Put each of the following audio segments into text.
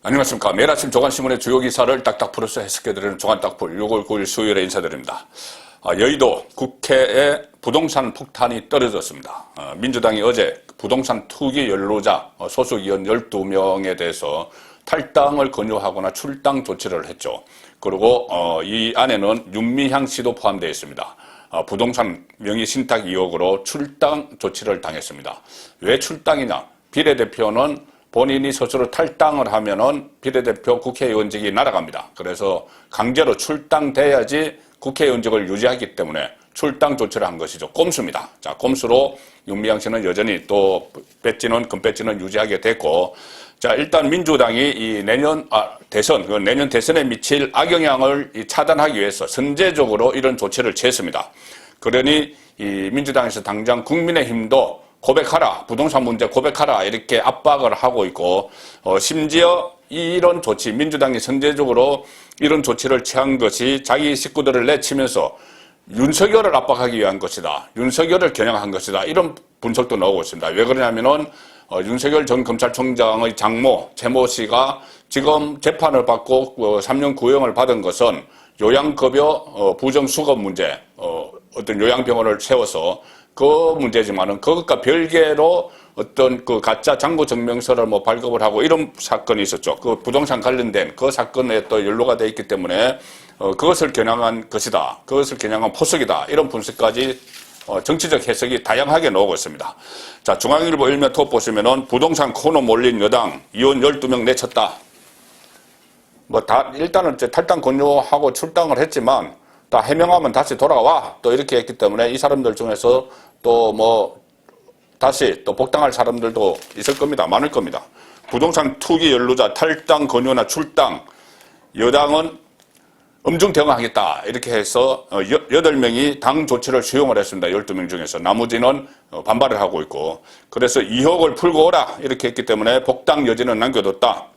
안녕하십니까. 매일 아침 조간신문의 주요 기사를 딱딱 풀어서 해석해드리는 조간딱풀 6월 9일 수요일에 인사드립니다. 여의도 국회에 부동산 폭탄이 떨어졌습니다. 민주당이 어제 부동산 투기 연루자 소속 의원 12명에 대해서 탈당을 권유하거나 출당 조치를 했죠. 그리고 이 안에는 윤미향 씨도 포함되어 있습니다. 부동산 명의 신탁 의혹으로 출당 조치를 당했습니다. 왜 출당이냐? 비례대표는 본인이 스스로 탈당을 하면은 비례대표 국회의원직이 날아갑니다. 그래서 강제로 출당돼야지 국회의원직을 유지하기 때문에 출당 조치를 한 것이죠. 꼼수입니다. 자, 꼼수로 윤미향 씨는 여전히 또 배지는 금배지는 유지하게 됐고, 자, 일단 민주당이 이 내년 대선에 미칠 악영향을 차단하기 위해서 선제적으로 이런 조치를 취했습니다. 그러니 이 민주당에서 당장 국민의힘도 고백하라, 부동산 문제 고백하라 이렇게 압박을 하고 있고, 심지어 이런 조치, 민주당이 선제적으로 이런 조치를 취한 것이 자기 식구들을 내치면서 윤석열을 압박하기 위한 것이다, 윤석열을 겨냥한 것이다, 이런 분석도 나오고 있습니다. 왜 그러냐면은 윤석열 전 검찰총장의 장모 최모 씨가 지금 재판을 받고 3년 구형을 받은 것은 요양급여 부정수급 문제, 어떤 요양병원을 세워서 그 문제지만은 그것과 별개로 어떤 그 가짜 잔고 증명서를 발급을 하고 이런 사건이 있었죠. 그 부동산 관련된 그 사건에 또 연루가 돼 있기 때문에 그것을 겨냥한 것이다, 그것을 겨냥한 포석이다, 이런 분석까지 정치적 해석이 다양하게 나오고 있습니다. 자, 중앙일보 일면톱 보시면은 부동산 코너 몰린 여당 의원 12명 내쳤다. 일단은 탈당 권유하고 출당을 했지만 다 해명하면 다시 돌아와 또 이렇게 했기 때문에 이 사람들 중에서 또 다시 또 복당할 사람들도 있을 겁니다. 많을 겁니다. 부동산 투기 연루자 탈당 권유나 출당, 여당은 엄중 대응하겠다 이렇게 해서 8명이 당 조치를 수용을 했습니다. 12명 중에서 나머지는 반발을 하고 있고, 그래서 의혹을 풀고 오라 이렇게 했기 때문에 복당 여지는 남겨뒀다.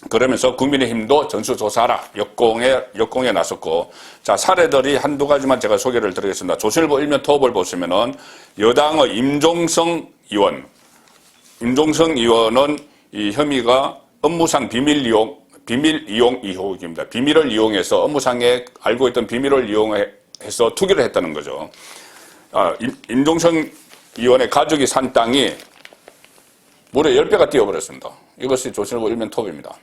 그러면서 국민의힘도 전수조사하라 역공에 나섰고, 자, 사례들이 한두 가지만 제가 소개를 드리겠습니다. 조선일보 일면톱을 보시면은 여당의 임종성 의원은 이 혐의가 업무상 비밀 이용 의혹입니다. 비밀을 이용해서 업무상에 알고 있던 비밀을 이용해서 투기를 했다는 거죠. 임종성 의원의 가족이 산 땅이 무려 10배가 뛰어버렸습니다. 이것이 조선일보 일면톱입니다.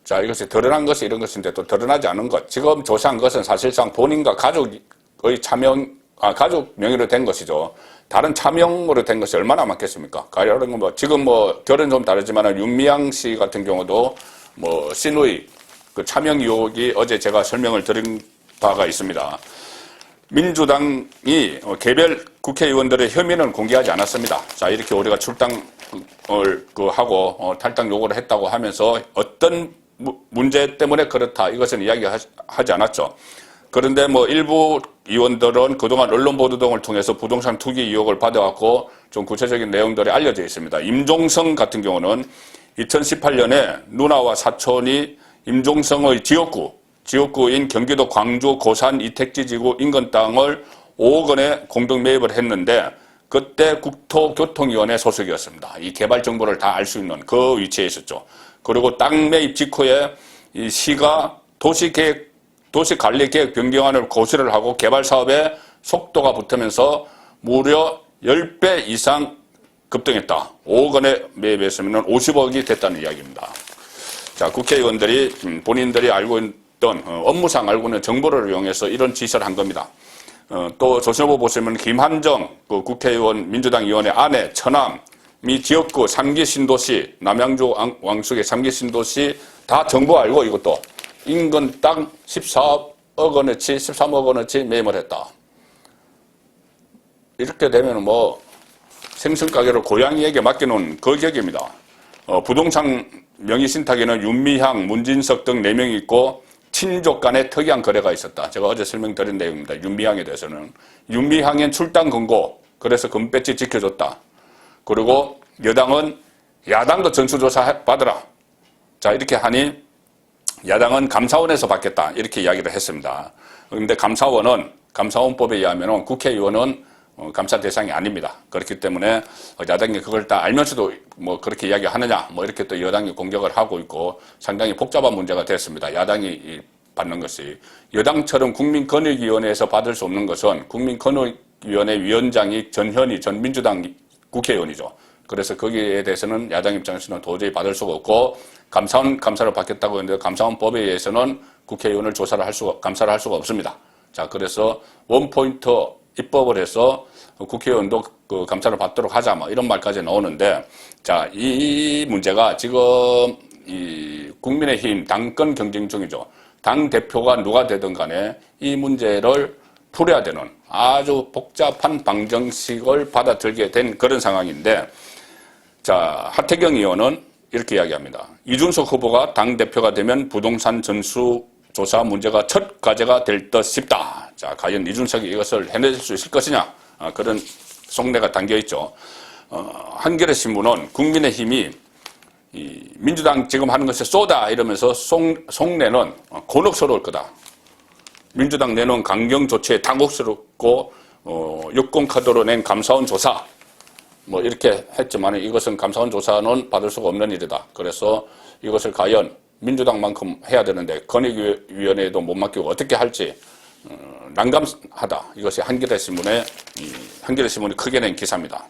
자, 이것이 드러난 것이 이런 것인데 또 드러나지 않은 것. 지금 조사한 것은 사실상 본인과 가족의 가족 명의로 된 것이죠. 다른 차명으로 된 것이 얼마나 많겠습니까? 지금 결은 좀 다르지만 윤미향 씨 같은 경우도 신의 그 차명 의혹이 어제 제가 설명을 드린 바가 있습니다. 민주당이 개별 국회의원들의 혐의는 공개하지 않았습니다. 자, 이렇게 우리가 출당을 하고 탈당 요구를 했다고 하면서 어떤 문제 때문에 그렇다, 이것은 이야기하지 않았죠. 그런데 일부 의원들은 그동안 언론 보도 등을 통해서 부동산 투기 의혹을 받아왔고 좀 구체적인 내용들이 알려져 있습니다. 임종성 같은 경우는 2018년에 누나와 사촌이 임종성의 지역구인 경기도 광주 고산 이택지지구 인근 땅을 5억 원에 공동 매입을 했는데 그때 국토교통위원회 소속이었습니다. 이 개발 정보를 다 알 수 있는 그 위치에 있었죠. 그리고 땅 매입 직후에 이 시가 도시관리계획 변경안을 고시를 하고 개발 사업에 속도가 붙으면서 무려 10배 이상 급등했다. 5억 원에 매입했으면 50억이 됐다는 이야기입니다. 자, 국회의원들이 본인들이 알고 있던 업무상 알고 있는 정보를 이용해서 이런 지시를 한 겁니다. 또 조선일보 보시면 김한정 국회의원 민주당 의원의 아내 처남이 지역구 3기 신도시 남양주 왕숙의 3기 신도시 다 정보 알고 이것도 인근 땅 13억 원어치 매입을 했다. 이렇게 되면 생선가게를 고양이에게 맡겨놓은 그 격입니다. 부동산 명의신탁에는 윤미향, 문진석 등 4명이 있고 친족 간의 특이한 거래가 있었다. 제가 어제 설명드린 내용입니다. 윤미향에 대해서는. 윤미향엔 출당 권고, 그래서 금배지 지켜줬다. 그리고 여당은 야당도 전수조사 받으라. 자, 이렇게 하니 야당은 감사원에서 받겠다, 이렇게 이야기를 했습니다. 그런데 감사원법에 의하면 국회의원은 감사 대상이 아닙니다. 그렇기 때문에 야당이 그걸 다 알면서도 뭐 그렇게 이야기하느냐, 뭐 이렇게 또 여당이 공격을 하고 있고 상당히 복잡한 문제가 됐습니다. 야당이 받는 것이. 여당처럼 국민권익위원회에서 받을 수 없는 것은 국민권익위원회 위원장이 전현희 전 민주당 국회의원이죠. 그래서 거기에 대해서는 야당 입장에서는 도저히 받을 수가 없고, 감사원 감사를 받겠다고 했는데 감사원법에 의해서는 국회의원을 감사를 할 수가 없습니다. 자, 그래서 원포인트 입법을 해서 국회의원도 그 감사를 받도록 하자, 뭐 이런 말까지 나오는데, 자, 이 문제가 지금 이 국민의힘 당권 경쟁 중이죠. 당 대표가 누가 되든 간에 이 문제를 풀어야 되는 아주 복잡한 방정식을 받아들게 된 그런 상황인데, 자, 하태경 의원은 이렇게 이야기합니다. 이준석 후보가 당대표가 되면 부동산 전수조사 문제가 첫 과제가 될 듯 싶다. 자, 과연 이준석이 이것을 해낼 수 있을 것이냐. 그런 속내가 담겨있죠. 한겨레 신문은 국민의힘이 이 민주당 지금 하는 것이 쏘다 이러면서 속내는 곤혹스러울 거다. 민주당 내놓은 강경 조치에 당혹스럽고 여권카드로 낸 감사원 조사 뭐 이렇게 했지만 이것은 감사원 조사는 받을 수가 없는 일이다. 그래서 이것을 과연 민주당만큼 해야 되는데 권익위원회에도 못 맡기고 어떻게 할지 난감하다. 이것이 한겨레 신문이 크게 낸 기사입니다.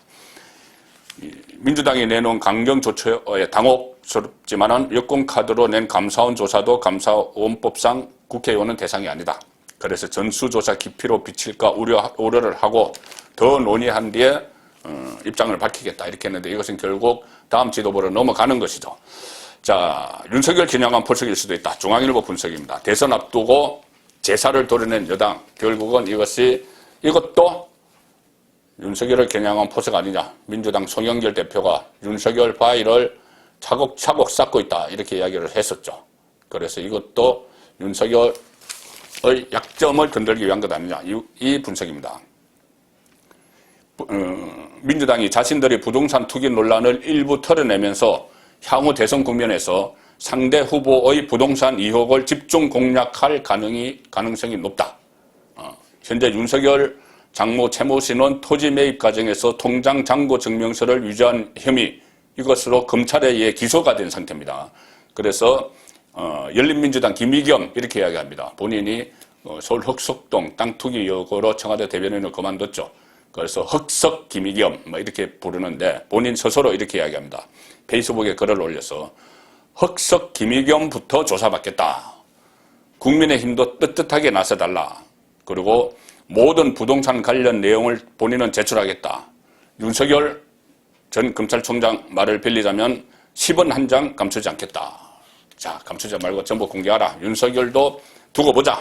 민주당이 내놓은 강경 조치에 당혹스럽지만은 여권카드로 낸 감사원 조사도 감사원법상 국회의원은 대상이 아니다. 그래서 전수조사 깊이로 비칠까 우려를 하고 더 논의한 뒤에 입장을 밝히겠다 이렇게 했는데 이것은 결국 다음 지도부로 넘어가는 것이죠. 자, 윤석열 겨냥한 포석일 수도 있다. 중앙일보 분석입니다. 대선 앞두고 제사를 도려낸 여당, 결국은 이것도 윤석열을 겨냥한 포석 아니냐. 민주당 송영길 대표가 윤석열 바위를 차곡차곡 쌓고 있다 이렇게 이야기를 했었죠. 그래서 이것도 윤석열의 약점을 건들기 위한 것 아니냐 이 분석입니다. 민주당이 자신들의 부동산 투기 논란을 일부 털어내면서 향후 대선 국면에서 상대 후보의 부동산 의혹을 집중 공략할 가능성이 높다. 현재 윤석열 장모 최모 씨는 토지 매입 과정에서 통장 잔고 증명서를 위조한 혐의 이것으로 검찰에 의해 기소가 된 상태입니다. 그래서 열린민주당 김의겸 이렇게 이야기합니다. 본인이 서울 흑석동 땅 투기 의혹으로 청와대 대변인을 그만뒀죠. 그래서 흑석 김의겸 뭐 이렇게 부르는데 본인 스스로 이렇게 이야기합니다. 페이스북에 글을 올려서 흑석 김의겸부터 조사받겠다. 국민의힘도 떳떳하게 나서달라. 그리고 모든 부동산 관련 내용을 본인은 제출하겠다. 윤석열 전 검찰총장 말을 빌리자면 10원 한 장 감추지 않겠다. 자, 감추지 말고 전부 공개하라. 윤석열도 두고 보자.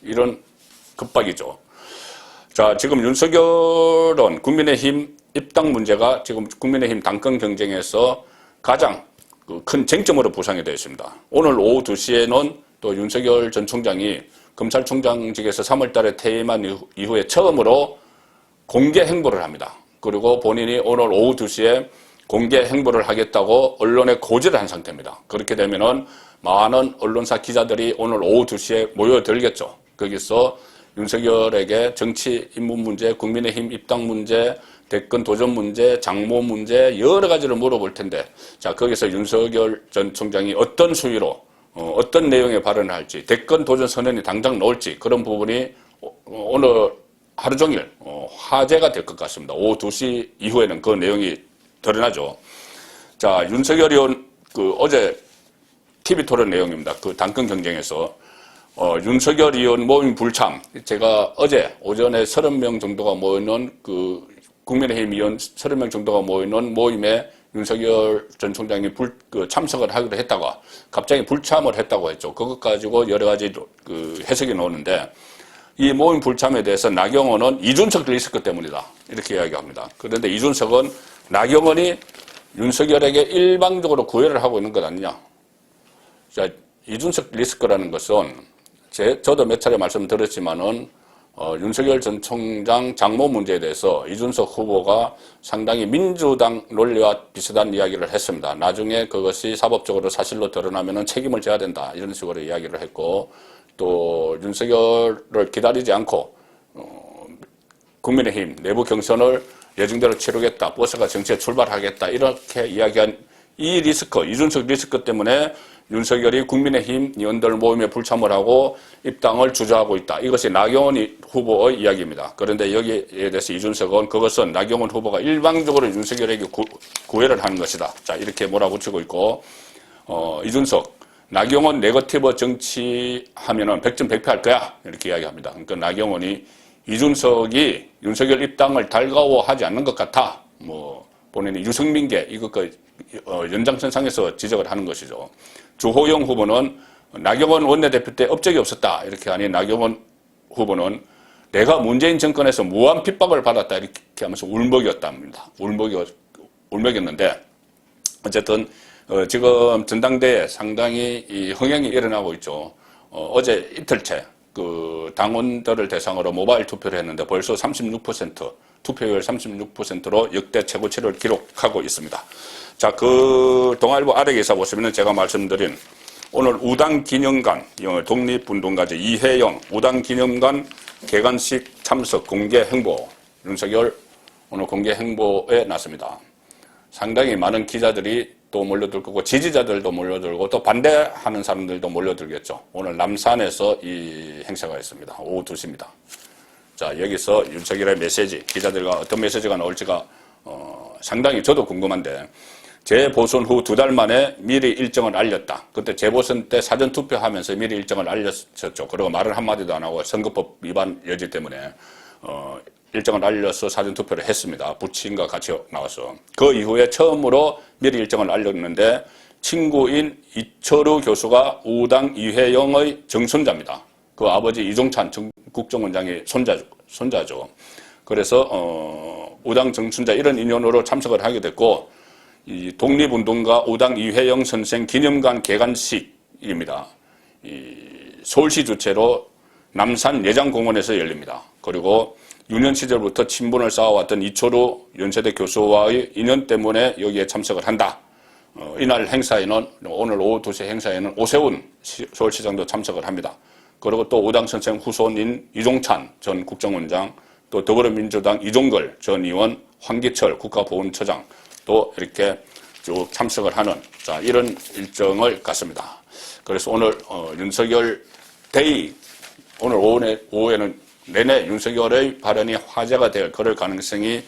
이런 급박이죠. 자, 지금 윤석열은 국민의힘 입당 문제가 지금 국민의힘 당권 경쟁에서 가장 큰 쟁점으로 부상이 되어 있습니다. 오늘 오후 2시에는 또 윤석열 전 총장이 검찰총장직에서 3월 달에 퇴임한 이후에 처음으로 공개 행보를 합니다. 그리고 본인이 오늘 오후 2시에 공개 행보를 하겠다고 언론에 고지를 한 상태입니다. 그렇게 되면은 많은 언론사 기자들이 오늘 오후 2시에 모여들겠죠. 거기서 윤석열에게 정치 입문 문제, 국민의힘 입당 문제, 대권 도전 문제, 장모 문제 여러 가지를 물어볼 텐데 자, 거기서 윤석열 전 총장이 어떤 수위로 어떤 내용의 발언을 할지 대권 도전 선언이 당장 나올지 그런 부분이 오늘 하루 종일 화제가 될 것 같습니다. 오후 2시 이후에는 그 내용이 드러나죠. 자, 윤석열 의원 어제 TV 토론 내용입니다. 그 당권 경쟁에서 윤석열 의원 모임 불참. 제가 어제 오전에 30명 정도가 모이는 국민의힘 의원 30명 정도가 모이는 모임에 윤석열 전 총장이 참석을 하기로 했다가 갑자기 불참을 했다고 했죠. 그것 가지고 여러 가지 해석이 나오는데 이 모임 불참에 대해서 나경원은 이준석 리스크 때문이다. 이렇게 이야기합니다. 그런데 이준석은 나경원이 윤석열에게 일방적으로 구애를 하고 있는 것 아니냐. 자, 이준석 리스크라는 것은 저도 몇 차례 말씀드렸지만은 윤석열 전 총장 장모 문제에 대해서 이준석 후보가 상당히 민주당 논리와 비슷한 이야기를 했습니다. 나중에 그것이 사법적으로 사실로 드러나면은 책임을 져야 된다. 이런 식으로 이야기를 했고 또 윤석열을 기다리지 않고 국민의힘 내부 경선을 예정대로 치르겠다, 버스가 정치에 출발하겠다 이렇게 이야기한 이 리스크, 이준석 리스크 때문에 윤석열이 국민의힘 의원들 모임에 불참을 하고 입당을 주저하고 있다. 이것이 나경원 후보의 이야기입니다. 그런데 여기에 대해서 이준석은 그것은 나경원 후보가 일방적으로 윤석열에게 구애를 하는 것이다. 자, 이렇게 몰아붙이고 있고, 이준석, 나경원 네거티브 정치하면은 100점 100패 할 거야. 이렇게 이야기합니다. 그러니까 나경원이 이준석이 윤석열 입당을 달가워하지 않는 것 같아. 본인이 유승민계, 이것과 연장선상에서 지적을 하는 것이죠. 주호영 후보는 나경원 원내대표 때 업적이 없었다. 이렇게 하니 나경원 후보는 내가 문재인 정권에서 무한 핍박을 받았다. 이렇게 하면서 울먹였답니다. 울먹였는데, 어쨌든, 지금 전당대에 상당히 흥행이 일어나고 있죠. 어제 이틀째 그 당원들을 대상으로 모바일 투표를 했는데 벌써 36%, 투표율 36%로 역대 최고치를 기록하고 있습니다. 자, 그 동아일보 아래 기사 보시면 제가 말씀드린 오늘 우당기념관, 독립운동가제 이혜영 우당기념관 개관식 참석 공개 행보, 윤석열 오늘 공개 행보에 나섭니다. 상당히 많은 기자들이 또 몰려들 거고 지지자들도 몰려들고 또 반대하는 사람들도 몰려들겠죠. 오늘 남산에서 이 행사가 있습니다. 오후 2시입니다. 자, 여기서 윤석열의 메시지, 기자들과 어떤 메시지가 나올지가 상당히 저도 궁금한데, 재보선 후 2달 만에 미리 일정을 알렸다. 그때 재보선 때 사전투표하면서 미리 일정을 알렸었죠. 그리고 말을 한마디도 안 하고 선거법 위반 여지 때문에 일정을 알려서 사전투표를 했습니다. 부친과 같이 나와서. 그 이후에 처음으로 미리 일정을 알렸는데 친구인 이철우 교수가 우당 이회영의 정손자입니다. 그 아버지 이종찬 국정원장의 손자죠. 그래서 우당 정손자 이런 인연으로 참석을 하게 됐고, 이 독립운동가 우당 이회영 선생 기념관 개관식입니다. 서울시 주최로 남산 예장공원에서 열립니다. 그리고 유년 시절부터 친분을 쌓아왔던 이철우 연세대 교수와의 인연 때문에 여기에 참석을 한다. 이날 행사에는, 오늘 오후 2시 행사에는 오세훈 서울시장도 참석을 합니다. 그리고 또 우당 선생 후손인 이종찬 전 국정원장, 또 더불어민주당 이종걸 전 의원, 황기철 국가보훈처장 또 이렇게 쭉 참석을 하는, 자, 이런 일정을 갖습니다. 그래서 오늘 윤석열 데이, 오늘 오후에는 내내 윤석열의 발언이 화제가 될 그럴 가능성이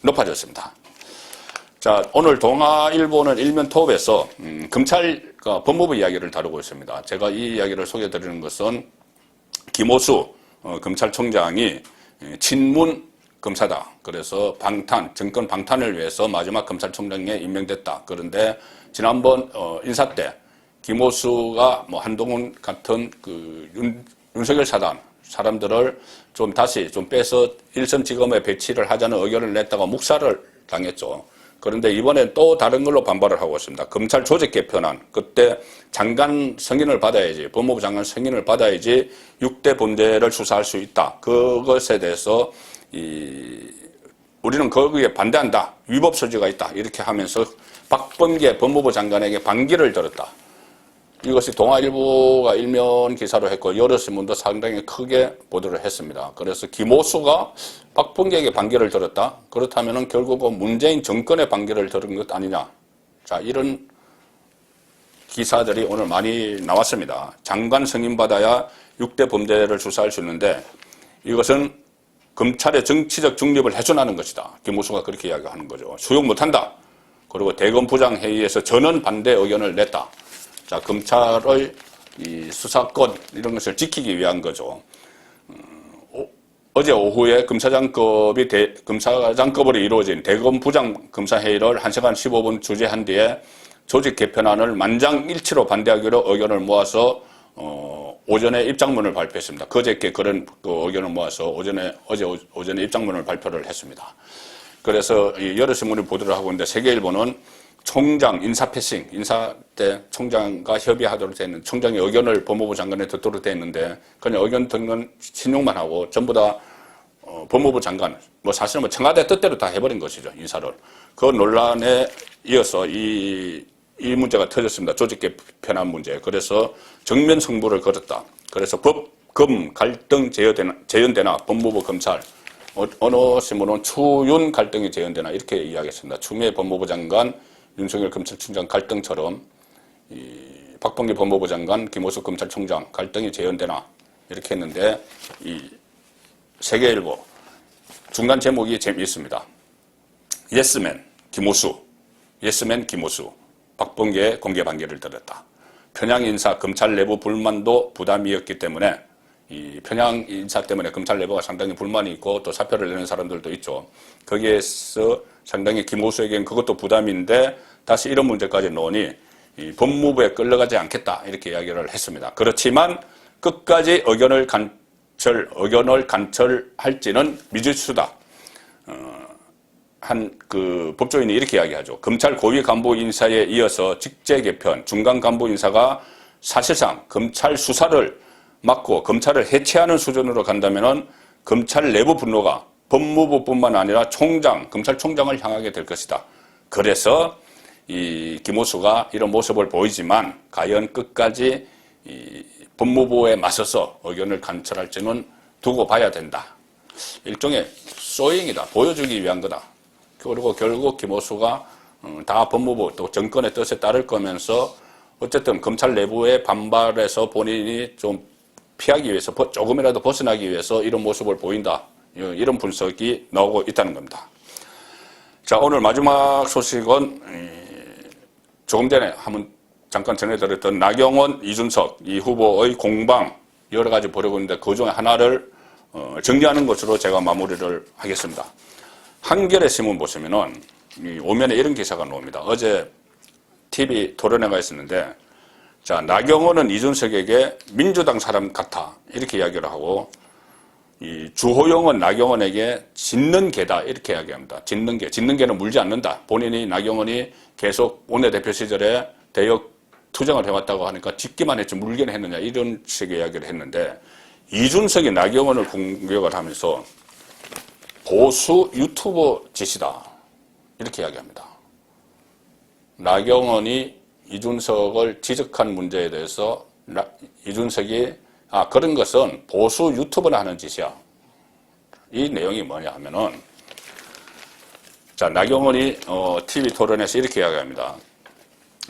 높아졌습니다. 자, 오늘 동아일보는 일면 톱에서 검찰과 법무부 이야기를 다루고 있습니다. 제가 이 이야기를 소개해드리는 것은 김호수 검찰총장이 친문 검사다. 그래서 정권 방탄을 위해서 마지막 검찰총장에 임명됐다. 그런데 지난번 인사 때 김호수가 한동훈 같은 윤석열 사람들을 좀 다시 빼서 일선지검에 배치를 하자는 의견을 냈다가 묵살을 당했죠. 그런데 이번엔 또 다른 걸로 반발을 하고 있습니다. 검찰 조직 개편안, 그때 장관 승인을 받아야지, 법무부 장관 승인을 받아야지 6대 범죄를 수사할 수 있다. 그것에 대해서 우리는 거기에 반대한다. 위법 소지가 있다. 이렇게 하면서 박범계 법무부 장관에게 반기를 들었다. 이것이 동아일보가 일면 기사로 했고 여러 신문도 상당히 크게 보도를 했습니다. 그래서 김호수가 박범계에게 반기를 들었다. 그렇다면 결국은 문재인 정권의 반기를 들은 것 아니냐. 자, 이런 기사들이 오늘 많이 나왔습니다. 장관 승인받아야 6대 범죄를 수사할 수 있는데 이것은 검찰의 정치적 중립을 훼손하는 것이다. 김호수가 그렇게 이야기하는 거죠. 수용 못한다. 그리고 대검 부장회의에서 전원 반대 의견을 냈다. 자, 검찰의 이 수사권 이런 것을 지키기 위한 거죠. 어제 오후에 검사장급으로 이루어진 대검 부장 검사회의를 1시간 15분 주재한 뒤에 조직 개편안을 만장일치로 반대하기로 의견을 모아서 오전에 입장문을 발표했습니다. 그저께 그런 의견을 모아서 어제 오전에 입장문을 발표를 했습니다. 그래서 여러 신문이 보도를 하고 있는데 세계일보는 총장 인사 패싱, 인사 때 총장과 협의하도록 되어 있는 총장의 의견을 법무부 장관에 듣도록 되어 있는데 그냥 의견 듣는 신용만 하고 전부 다 법무부 장관, 사실은 청와대 뜻대로 다 해버린 것이죠, 인사를. 그 논란에 이어서 이 문제가 터졌습니다. 조직 개편안 문제. 그래서 정면 승부를 걸었다. 그래서 법, 검 갈등 재연대나 법무부 검찰 어느 신문은 추윤 갈등이 재현되나 이렇게 이야기했습니다. 추미애 법무부 장관, 윤석열 검찰총장 갈등처럼 박범계 법무부 장관, 김호수 검찰총장 갈등이 재현되나 이렇게 했는데 이 세계일보 중간 제목이 재미있습니다. 예스맨 김호수, 예스맨 김호수, 박범계의 공개 반기를 들었다. 편향 인사 검찰 내부 불만도 부담이었기 때문에 이 편향 인사 때문에 검찰 내부가 상당히 불만이 있고 또 사표를 내는 사람들도 있죠. 거기에서 상당히 김호수에겐 그것도 부담인데 다시 이런 문제까지 넣으니 이 법무부에 끌려가지 않겠다 이렇게 이야기를 했습니다. 그렇지만 끝까지 의견을 간철할지는 미지수다. 한 그 법조인이 이렇게 이야기하죠. 검찰 고위 간부 인사에 이어서 직제 개편, 중간 간부 인사가 사실상 검찰 수사를 막고 검찰을 해체하는 수준으로 간다면은 검찰 내부 분노가 법무부뿐만 아니라 검찰총장을 향하게 될 것이다. 그래서 이 김호수가 이런 모습을 보이지만 과연 끝까지 이 법무부에 맞서서 의견을 관철할지는 두고 봐야 된다. 일종의 소잉이다. 보여주기 위한 거다. 그리고 결국 김호수가 다 법무부 또 정권의 뜻에 따를 거면서 어쨌든 검찰 내부의 반발에서 본인이 좀 피하기 위해서 조금이라도 벗어나기 위해서 이런 모습을 보인다. 이런 분석이 나오고 있다는 겁니다. 자, 오늘 마지막 소식은 조금 전에 한번 잠깐 전해드렸던 나경원, 이준석 이 후보의 공방 여러 가지 보려고 했는데 그 중에 하나를 정리하는 것으로 제가 마무리를 하겠습니다. 한겨레 신문 보시면은 오면에 이런 기사가 나옵니다. 어제 TV 토론회가 있었는데 자, 나경원은 이준석에게 민주당 사람 같아 이렇게 이야기를 하고 이 주호영은 나경원에게 짖는 개다 이렇게 이야기합니다. 짖는 개는 물지 않는다. 본인이 나경원이 계속 원내대표 시절에 대역 투쟁을 해왔다고 하니까 짖기만 했지 물기는 했느냐 이런 식의 이야기를 했는데 이준석이 나경원을 공격을 하면서 보수 유튜버 짓이다 이렇게 이야기합니다. 나경원이 이준석을 지적한 문제에 대해서 이준석이 그런 것은 보수 유튜버나 하는 짓이야. 이 내용이 뭐냐 하면은 자, 나경원이 TV 토론에서 이렇게 이야기합니다.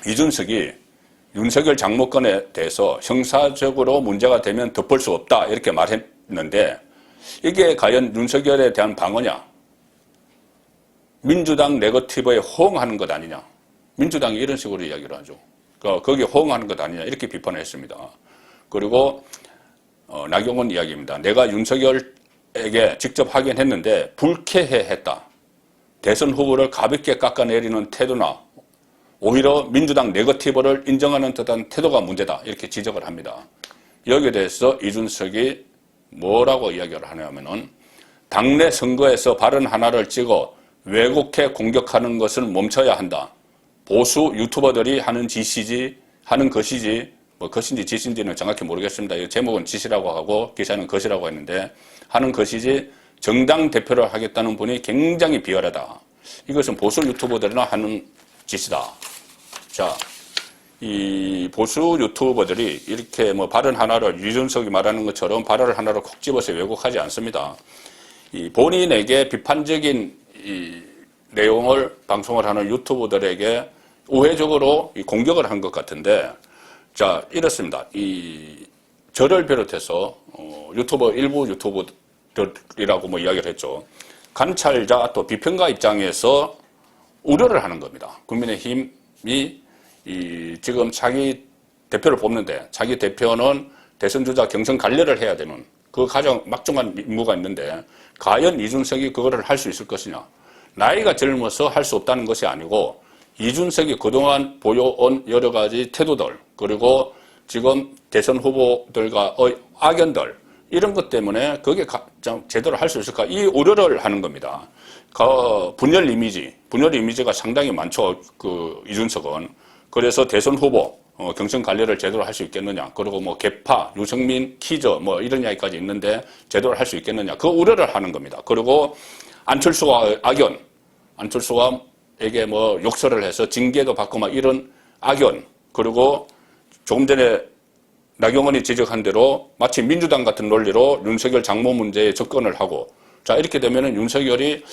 이준석이 윤석열 장모권에 대해서 형사적으로 문제가 되면 덮을 수 없다 이렇게 말했는데 이게 과연 윤석열에 대한 방어냐? 민주당 네거티브에 호응하는 것 아니냐? 민주당이 이런 식으로 이야기를 하죠. 거기에 호응하는 것 아니냐 이렇게 비판을 했습니다. 그리고 나경원 이야기입니다. 내가 윤석열에게 직접 확인했는데 불쾌해했다. 대선 후보를 가볍게 깎아내리는 태도나 오히려 민주당 네거티브를 인정하는 듯한 태도가 문제다 이렇게 지적을 합니다. 여기에 대해서 이준석이 뭐라고 이야기를 하냐면은 당내 선거에서 발언 하나를 찍어 왜곡해 공격하는 것을 멈춰야 한다. 보수 유튜버들이 하는 것이지 뭐 것인지 짓인지는 정확히 모르겠습니다. 제목은 짓이라고 하고 기사는 것이라고 했는데 하는 것이지 정당 대표를 하겠다는 분이 굉장히 비열하다. 이것은 보수 유튜버들이나 하는 짓이다. 자, 이 보수 유튜버들이 이렇게 뭐 발언 하나를 이준석이 말하는 것처럼 발언 하나를 콕 집어서 왜곡하지 않습니다. 이 본인에게 비판적인 이 내용을 방송을 하는 유튜버들에게 우회적으로 공격을 한 것 같은데, 자, 이렇습니다. 저를 비롯해서 일부 유튜버들이라고 뭐 이야기를 했죠. 관찰자 또 비평가 입장에서 우려를 하는 겁니다. 국민의힘이 지금 자기 대표를 뽑는데 자기 대표는 대선 주자 경선 관리를 해야 되는 그 가장 막중한 임무가 있는데 과연 이준석이 그거를 할 수 있을 것이냐. 나이가 젊어서 할 수 없다는 것이 아니고 이준석이 그동안 보여온 여러 가지 태도들 그리고 지금 대선 후보들과의 악연들 이런 것 때문에 그게 가장 제대로 할 수 있을까 이 우려를 하는 겁니다. 분열 이미지가 상당히 많죠. 이준석은. 그래서 대선 후보 경선 관리를 제대로 할 수 있겠느냐. 그리고 뭐 개파, 유승민, 키즈 뭐 이런 이야기까지 있는데 제대로 할 수 있겠느냐. 그 우려를 하는 겁니다. 그리고 안철수와 악연, 안철수에게 뭐 욕설을 해서 징계도 받고 막 이런 악연, 그리고 조금 전에 나경원이 지적한 대로 마치 민주당 같은 논리로 윤석열 장모 문제에 접근을 하고 자, 이렇게 되면은 윤석열이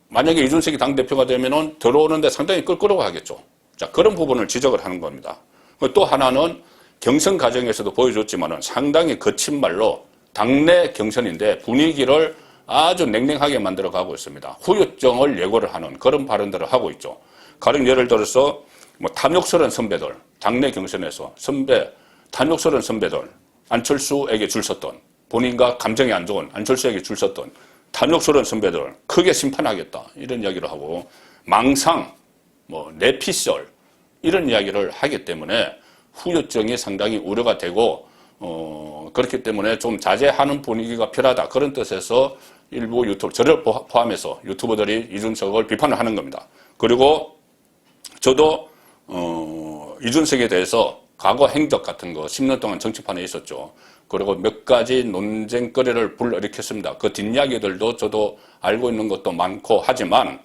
만약에 이준석이 당대표가 되면은 들어오는데 상당히 껄끄러워하겠죠. 자, 그런 부분을 지적을 하는 겁니다. 또 하나는 경선 과정에서도 보여줬지만은 상당히 거친 말로 당내 경선인데 분위기를 아주 냉랭하게 만들어 가고 있습니다. 후유증을 예고를 하는 그런 발언들을 하고 있죠. 가령 예를 들어서 뭐 탐욕스러운 선배들, 당내 경선에서 탐욕스러운 선배들, 안철수에게 줄 섰던, 본인과 감정이 안 좋은 안철수에게 줄 섰던 탐욕스러운 선배들 크게 심판하겠다 이런 이야기를 하고, 망상, 뭐 내피셜 이런 이야기를 하기 때문에 후유증이 상당히 우려가 되고 그렇기 때문에 좀 자제하는 분위기가 필요하다 그런 뜻에서 일부 유튜브, 저를 포함해서 유튜버들이 이준석을 비판을 하는 겁니다. 그리고 저도 이준석에 대해서 과거 행적 같은 거 10년 동안 정치판에 있었죠. 그리고 몇 가지 논쟁거리를 불러일으켰습니다. 그 뒷이야기들도 저도 알고 있는 것도 많고 하지만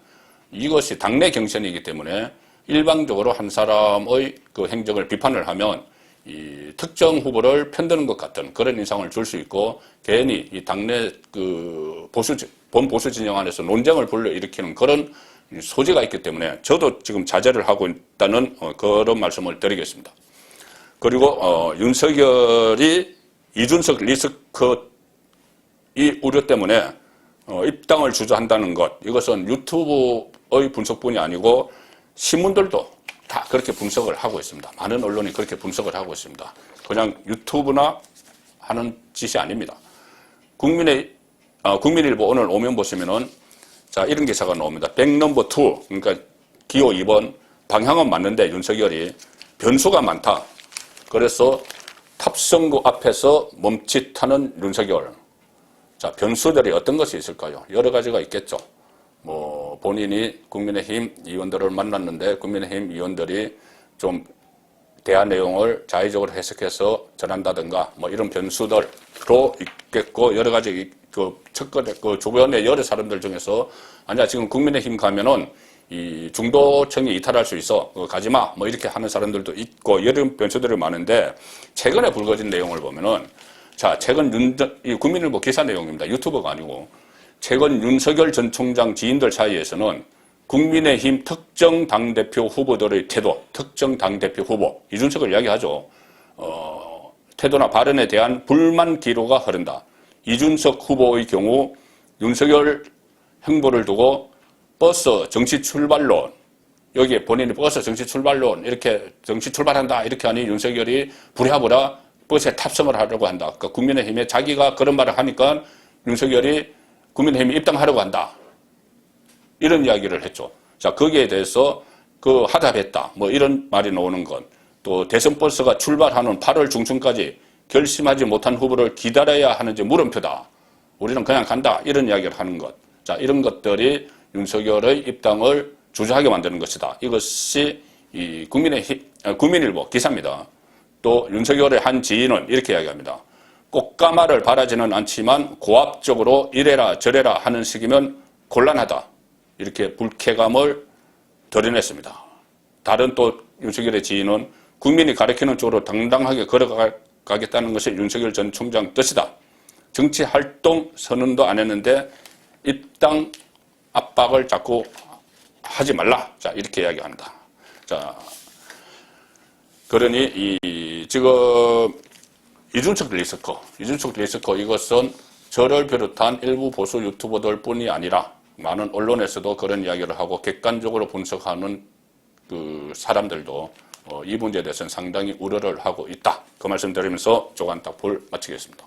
이것이 당내 경선이기 때문에 일방적으로 한 사람의 그 행적을 비판을 하면 이 특정 후보를 편드는 것 같은 그런 인상을 줄 수 있고, 괜히 이 당내 그 본 보수 진영 안에서 논쟁을 불러일으키는 그런 소지가 있기 때문에 저도 지금 자제를 하고 있다는 그런 말씀을 드리겠습니다. 그리고 윤석열이 이준석 리스크 이 우려 때문에 입당을 주저한다는 것, 이것은 유튜브의 분석뿐이 아니고 신문들도 다 그렇게 분석을 하고 있습니다. 많은 언론이 그렇게 분석을 하고 있습니다. 그냥 유튜브나 하는 짓이 아닙니다. 국민일보 오늘 오면 보시면은 자, 이런 기사가 나옵니다. 백넘버 2, 그러니까 기호 2번, 방향은 맞는데 윤석열이 변수가 많다. 그래서 탑선거 앞에서 멈칫하는 윤석열. 자, 변수들이 어떤 것이 있을까요? 여러 가지가 있겠죠. 뭐 본인이 국민의힘 의원들을 만났는데 국민의힘 의원들이 좀 대화 내용을 자의적으로 해석해서 전한다든가 뭐 이런 변수들도 있겠고, 여러 가지 그 주변의 여러 사람들 중에서 아니야 지금 국민의힘 가면은 이 중도층이 이탈할 수 있어 가지마 뭐 이렇게 하는 사람들도 있고 여러 변수들이 많은데, 최근에 불거진 내용을 보면은 자, 최근 이 국민일보 기사 내용입니다. 유튜버가 아니고 최근 윤석열 전 총장 지인들 사이에서는 국민의힘 특정 당대표 후보들의 태도, 특정 당대표 후보, 이준석을 이야기하죠. 태도나 발언에 대한 불만 기로가 흐른다. 이준석 후보의 경우 윤석열 행보를 두고 버스 정치 출발론, 여기에 본인이 버스 정치 출발론, 이렇게 정치 출발한다 이렇게 하니 윤석열이 부랴부랴 버스에 탑승을 하려고 한다. 그러니까 국민의힘에 자기가 그런 말을 하니까 윤석열이 국민의힘에 입당하려고 한다. 이런 이야기를 했죠. 자, 거기에 대해서 그 하답했다. 뭐 이런 말이 나오는 건, 또 대선 버스가 출발하는 8월 중순까지 결심하지 못한 후보를 기다려야 하는지 물음표다. 우리는 그냥 간다. 이런 이야기를 하는 것. 자, 이런 것들이 윤석열의 입당을 주저하게 만드는 것이다. 이것이 이 국민일보 기사입니다. 또 윤석열의 한 지인은 이렇게 이야기합니다. 꽃가마를 바라지는 않지만 고압적으로 이래라 저래라 하는 식이면 곤란하다. 이렇게 불쾌감을 드러냈습니다. 다른 또 윤석열의 지인은 국민이 가리키는 쪽으로 당당하게 걸어가겠다는 것이 윤석열 전 총장 뜻이다. 정치활동 선언도 안 했는데 입당 압박을 자꾸 하지 말라. 자, 이렇게 이야기한다. 자, 그러니 지금 이준석 리스크 이것은 저를 비롯한 일부 보수 유튜버들 뿐이 아니라 많은 언론에서도 그런 이야기를 하고 객관적으로 분석하는 그 사람들도 이 문제에 대해서는 상당히 우려를 하고 있다. 그 말씀 드리면서 조간딱볼 마치겠습니다.